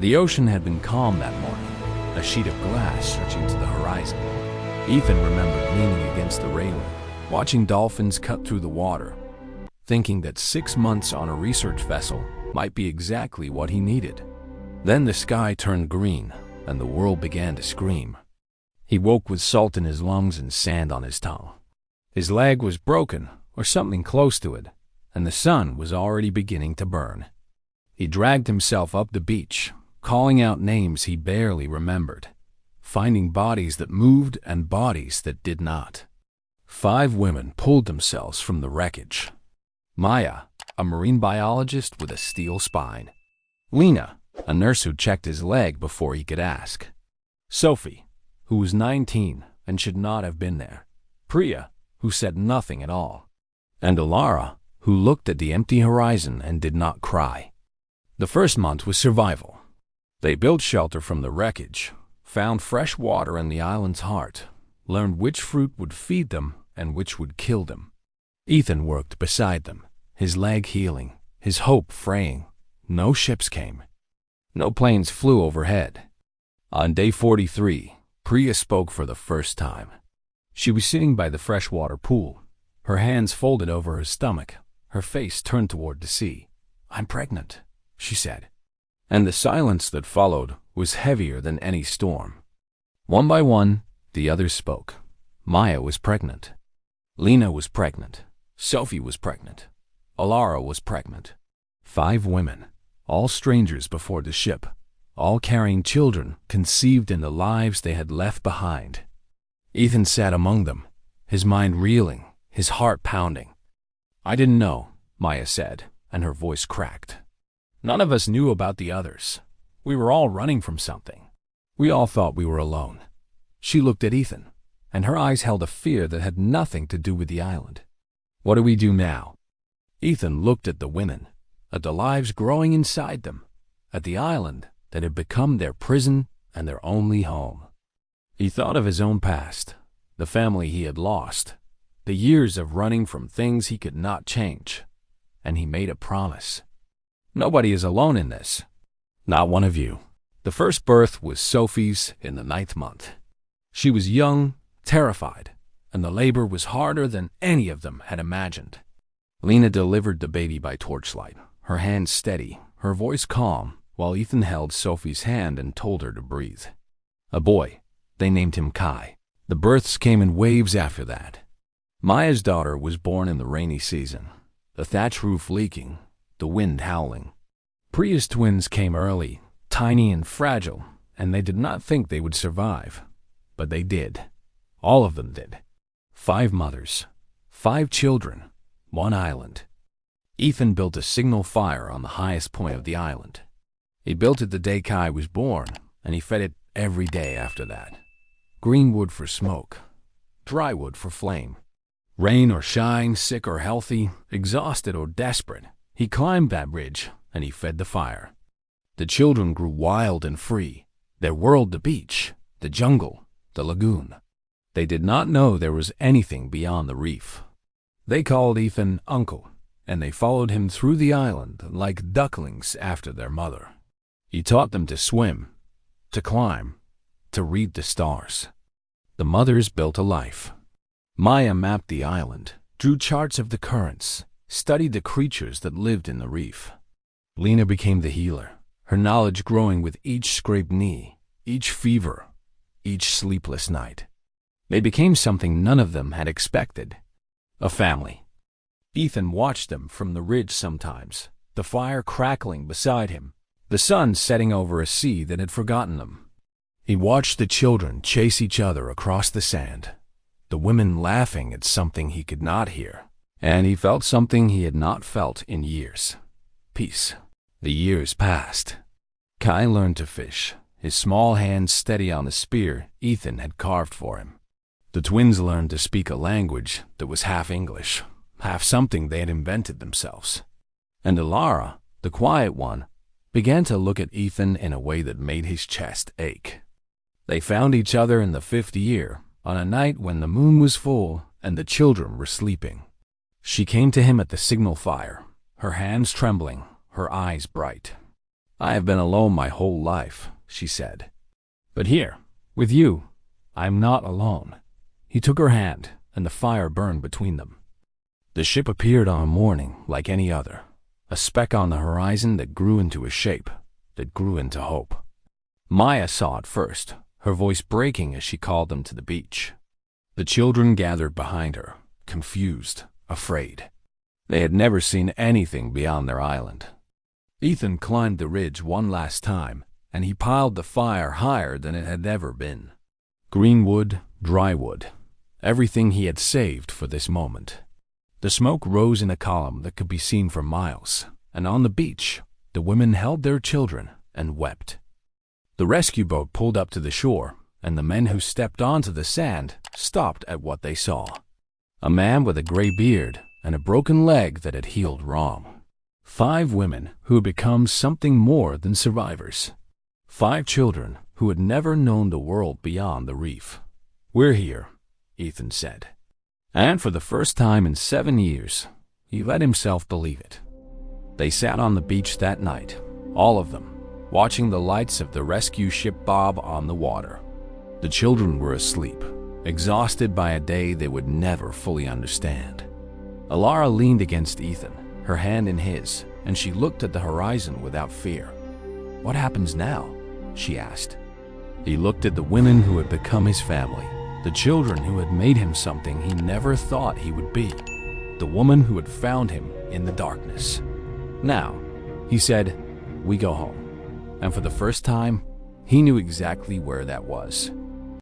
The ocean had been calm that morning, a sheet of glass stretching to the horizon. Ethan remembered leaning against the railing, watching dolphins cut through the water, thinking that 6 months on a research vessel might be exactly what he needed. Then the sky turned green, and the world began to scream. He woke with salt in his lungs and sand on his tongue. His leg was broken, or something close to it, and the sun was already beginning to burn. He dragged himself up the beach, calling out names he barely remembered, finding bodies that moved and bodies that did not. 5 women pulled themselves from the wreckage. Maya, a marine biologist with a steel spine. Lena, a nurse who checked his leg before he could ask. Sophie, who was 19 and should not have been there. Priya, who said nothing at all. And Alara, who looked at the empty horizon and did not cry. The first month was survival. They built shelter from the wreckage, found fresh water in the island's heart, learned which fruit would feed them and which would kill them. Ethan worked beside them, his leg healing, his hope fraying. No ships came. No planes flew overhead. On day 43, Priya spoke for the first time. She was sitting by the freshwater pool, her hands folded over her stomach, her face turned toward the sea. "I'm pregnant," she said. And the silence that followed was heavier than any storm. One by one, the others spoke. Maya was pregnant. Lena was pregnant. Sophie was pregnant. Alara was pregnant. 5 women, all strangers before the ship, all carrying children conceived in the lives they had left behind. Ethan sat among them, his mind reeling, his heart pounding. "I didn't know," Maya said, and her voice cracked. "None of us knew about the others. We were all running from something. We all thought we were alone." She looked at Ethan, and her eyes held a fear that had nothing to do with the island. "What do we do now?" Ethan looked at the women, at the lives growing inside them, at the island that had become their prison and their only home. He thought of his own past, the family he had lost, the years of running from things he could not change, and he made a promise. "Nobody is alone in this. Not one of you." The first birth was Sophie's in the 9th month. She was young, terrified, and the labor was harder than any of them had imagined. Lena delivered the baby by torchlight, her hands steady, her voice calm, while Ethan held Sophie's hand and told her to breathe. A boy. They named him Kai. The births came in waves after that. Maya's daughter was born in the rainy season, the thatch roof leaking, the wind howling. Priya's twins came early, tiny and fragile, and they did not think they would survive. But they did. All of them did. 5 mothers, 5 children, 1 island. Ethan built a signal fire on the highest point of the island. He built it the day Kai was born, and he fed it every day after that. Green wood for smoke, dry wood for flame. Rain or shine, sick or healthy, exhausted or desperate, he climbed that ridge and he fed the fire. The children grew wild and free, their world the beach, the jungle, the lagoon. They did not know there was anything beyond the reef. They called Ethan Uncle, and they followed him through the island like ducklings after their mother. He taught them to swim, to climb, to read the stars. The mothers built a life. Maya mapped the island, drew charts of the currents, studied the creatures that lived in the reef. Lena became the healer, her knowledge growing with each scraped knee, each fever, each sleepless night. They became something none of them had expected. A family. Ethan watched them from the ridge sometimes, the fire crackling beside him, the sun setting over a sea that had forgotten them. He watched the children chase each other across the sand, the women laughing at something he could not hear, and he felt something he had not felt in years. Peace. The years passed. Kai learned to fish, his small hands steady on the spear Ethan had carved for him. The twins learned to speak a language that was half English, half something they had invented themselves. And Alara, the quiet one, began to look at Ethan in a way that made his chest ache. They found each other in the 5th year, on a night when the moon was full and the children were sleeping. She came to him at the signal fire, her hands trembling, her eyes bright. I have been alone my whole life, she said. But here, with you, I am not alone. He took her hand, and the fire burned between them. The ship appeared on a morning like any other, a speck on the horizon that grew into a shape, that grew into hope. Maya saw it first, her voice breaking as she called them to the beach. The children gathered behind her, confused, afraid. They had never seen anything beyond their island. Ethan climbed the ridge one last time, and he piled the fire higher than it had ever been. Green wood, dry wood, everything he had saved for this moment. The smoke rose in a column that could be seen for miles, and on the beach, the women held their children and wept. The rescue boat pulled up to the shore, and the men who stepped onto the sand stopped at what they saw. A man with a gray beard and a broken leg that had healed wrong. 5 women who had become something more than survivors. 5 children who had never known the world beyond the reef. "We're here," Ethan said. And for the first time in 7 years, he let himself believe it. They sat on the beach that night, all of them, watching the lights of the rescue ship bob on the water. The children were asleep, exhausted by a day they would never fully understand. Alara leaned against Ethan, her hand in his, and she looked at the horizon without fear. "What happens now?" she asked. He looked at the women who had become his family, the children who had made him something he never thought he would be, the woman who had found him in the darkness. "Now," he said, "we go home." And for the first time, he knew exactly where that was.